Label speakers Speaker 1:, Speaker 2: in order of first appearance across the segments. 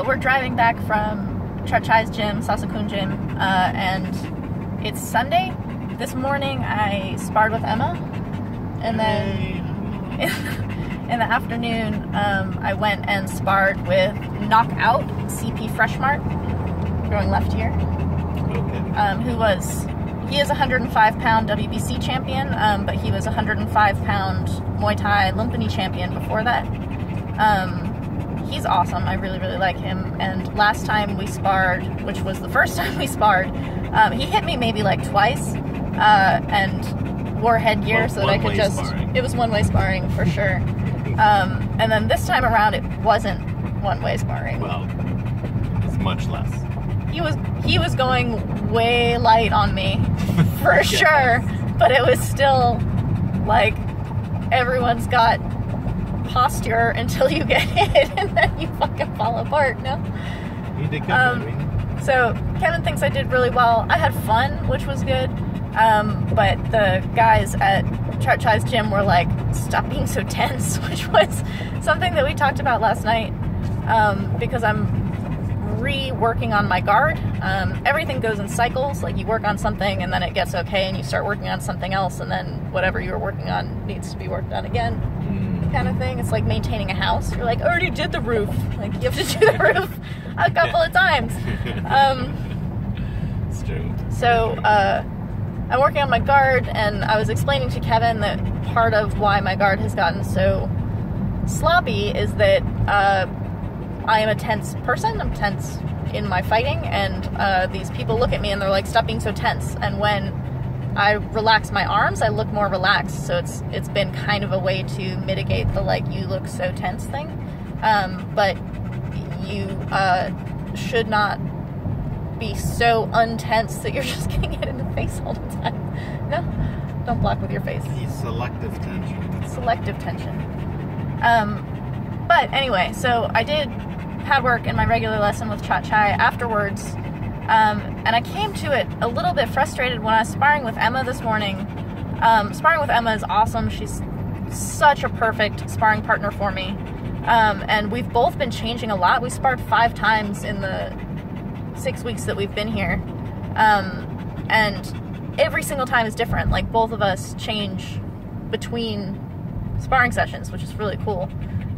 Speaker 1: We're driving back from Chai's gym, Sasakun gym, and it's Sunday. This morning I sparred with Emma, and then in the afternoon I went and sparred with Knockout CP Freshmart, going left here, he is a 105-pound WBC champion, but he was a 105-pound Muay Thai Lumpini champion before that. He's awesome. I really, really like him. And last time we sparred, which was the first time we sparred, he hit me maybe like twice, and wore headgear so that I could just... Sparring. It was one-way sparring for sure. And then this time around, it wasn't one-way sparring.
Speaker 2: Well, it's much less.
Speaker 1: He was going way light on me, for sure, but it was still like everyone's got posture until you get hit and then you fucking fall apart, no?
Speaker 2: You did good,
Speaker 1: so Kevin thinks I did really well. I had fun, which was good, but the guys at Chai's gym were like, stop being so tense, which was something that we talked about last night, because I'm reworking on my guard. Everything goes in cycles, like you work on something and then it gets okay and you start working on something else and then whatever you were working on needs to be worked on again, kind of thing. It's like maintaining a house. You're like, I already did the roof. Like, you have to do the roof a couple of times.
Speaker 2: It's true.
Speaker 1: So, I'm working on my guard, and I was explaining to Kevin that part of why my guard has gotten so sloppy is that, I am a tense person. I'm tense in my fighting, and these people look at me and they're like, stop being so tense. And when I relax my arms, I look more relaxed. So it's been kind of a way to mitigate the like, you look so tense thing. But you should not be so untense that you're just getting hit in the face all the time. No, don't block with your face.
Speaker 2: Selective tension.
Speaker 1: Selective tension. But anyway, so I did pad work in my regular lesson with Chai afterwards, and I came to it a little bit frustrated when I was sparring with Emma this morning. Sparring with Emma is awesome. She's such a perfect sparring partner for me, and we've both been changing a lot. We sparred 5 times in the 6 weeks that we've been here, and every single time is different. Like, both of us change between sparring sessions, which is really cool.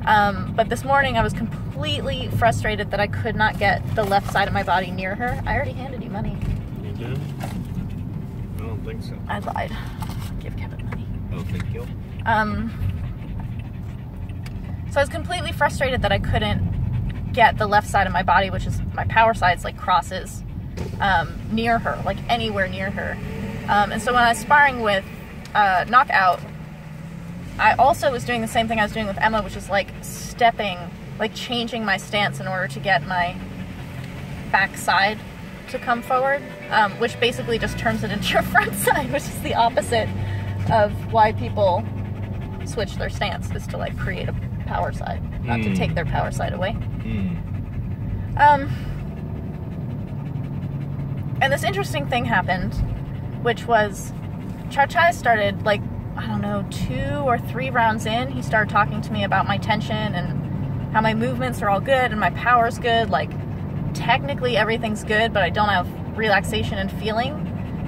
Speaker 1: But this morning I was completely frustrated that I could not get the left side of my body near her. I already handed you money.
Speaker 2: You did? I don't think so.
Speaker 1: I lied. Give Kevin money.
Speaker 2: Oh, thank you.
Speaker 1: So I was completely frustrated that I couldn't get the left side of my body, which is my power sides, like crosses, near her, like anywhere near her. And so when I was sparring with Knockout, I also was doing the same thing I was doing with Emma, which is like stepping, like changing my stance in order to get my back side to come forward, which basically just turns it into your front side, which is the opposite of why people switch their stance, is to like create a power side, not to take their power side away. And this interesting thing happened, which was Chai started, like, I don't know, 2 or 3 rounds in, he started talking to me about my tension and how my movements are all good and my power's good. Like, technically everything's good, but I don't have relaxation and feeling.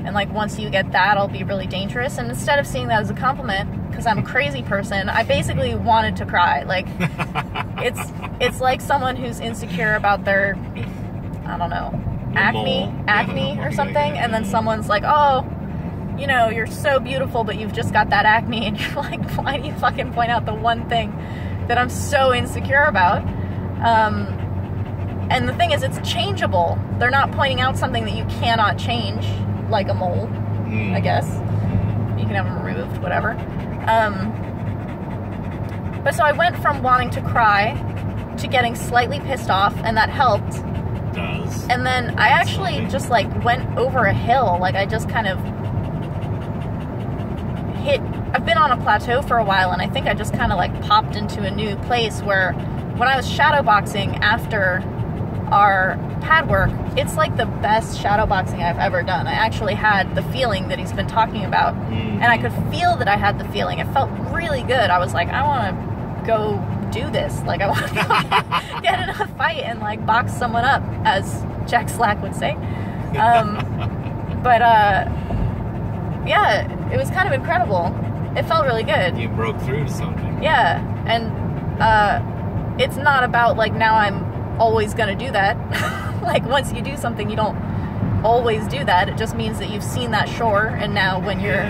Speaker 1: And like, once you get that, I'll be really dangerous. And instead of seeing that as a compliment, because I'm a crazy person, I basically wanted to cry. Like, it's like someone who's insecure about their, I don't know, acne or something, and then someone's like, oh, you know, you're so beautiful, but you've just got that acne, and you're like, why do you fucking point out the one thing that I'm so insecure about? And the thing is, it's changeable. They're not pointing out something that you cannot change, like a mole, I guess. You can have them removed, whatever. But so I went from wanting to cry to getting slightly pissed off, and that helped.
Speaker 2: It does.
Speaker 1: And then I actually just like went over a hill. Like, I just kind of I've been on a plateau for a while, and I think I just kind of like popped into a new place where when I was shadowboxing after our pad work, it's like the best shadowboxing I've ever done. I actually had the feeling that he's been talking about, and I could feel that I had the feeling. It felt really good. I was like, I want to go do this. Like, I want to get in a fight and like box someone up, as Jack Slack would say. But yeah, it was kind of incredible. It felt really good.
Speaker 2: You broke through to something.
Speaker 1: Yeah, and it's not about like now I'm always gonna do that. Like, once you do something, you don't always do that. It just means that you've seen that shore, and now when you're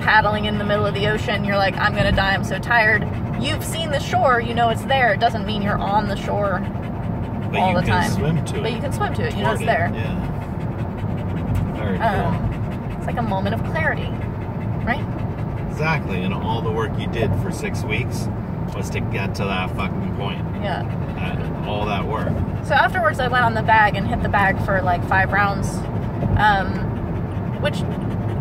Speaker 1: paddling in the middle of the ocean, you're like, I'm gonna die, I'm so tired. You've seen the shore, you know it's there. It doesn't mean you're on the shore all the time.
Speaker 2: Swim to it.
Speaker 1: But you can swim to it, you know it's there.
Speaker 2: Yeah. Very cool.
Speaker 1: It's like a moment of clarity, right?
Speaker 2: Exactly, and all the work you did for 6 weeks was to get to that fucking point.
Speaker 1: Yeah.
Speaker 2: All that work.
Speaker 1: So afterwards I went on the bag and hit the bag for like 5 rounds, which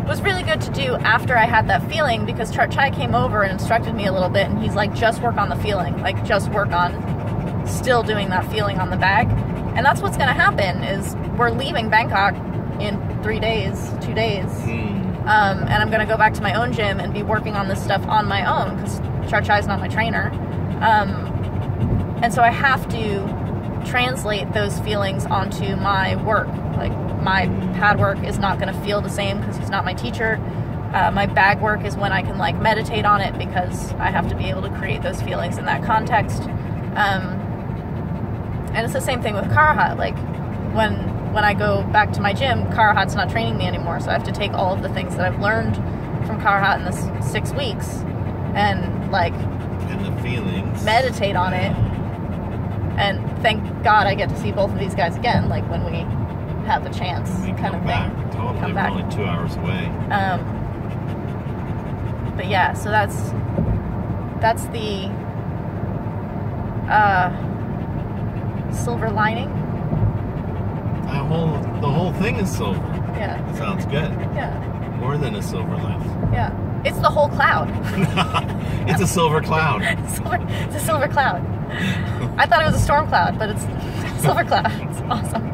Speaker 1: was really good to do after I had that feeling, because Chai came over and instructed me a little bit, and he's like, just work on the feeling, like just work on still doing that feeling on the bag. And that's what's going to happen, is we're leaving Bangkok in 2 days, and I'm going to go back to my own gym and be working on this stuff on my own, because Chai's not my trainer. And so I have to translate those feelings onto my work. Like, my pad work is not going to feel the same because he's not my teacher. My bag work is when I can like meditate on it, because I have to be able to create those feelings in that context. And it's the same thing with Karahat. Like, when I go back to my gym, Karahat's not training me anymore, so I have to take all of the things that I've learned from Karahat in this 6 weeks and like
Speaker 2: the feelings,
Speaker 1: meditate on it. And thank God I get to see both of these guys again, like when we have the chance, kind of
Speaker 2: back.
Speaker 1: thing.
Speaker 2: Totally,
Speaker 1: Come back.
Speaker 2: we're only 2 hours away.
Speaker 1: But yeah, so that's the silver lining.
Speaker 2: The whole thing is silver.
Speaker 1: Yeah.
Speaker 2: Sounds good.
Speaker 1: Yeah.
Speaker 2: More than a silver lining.
Speaker 1: Yeah. It's the whole cloud.
Speaker 2: It's a silver cloud.
Speaker 1: It's a silver cloud. I thought it was a storm cloud, but it's a silver cloud. It's awesome.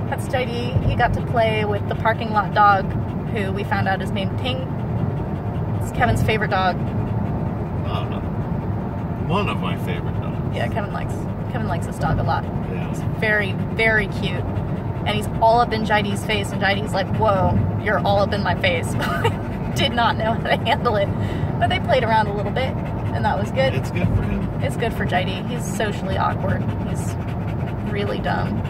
Speaker 1: That's JD. He got to play with the parking lot dog, who we found out is named Ting. It's Kevin's favorite dog.
Speaker 2: Oh, no. One of my favorite dogs.
Speaker 1: Yeah, Kevin likes this dog a lot.
Speaker 2: Yeah.
Speaker 1: He's very, very cute. And he's all up in JD's face, and JD's like, whoa, you're all up in my face. Did not know how to handle it. But they played around a little bit, and that was good.
Speaker 2: It's good for him.
Speaker 1: It's good for JD. He's socially awkward. He's really dumb.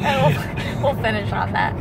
Speaker 1: And we'll finish on that.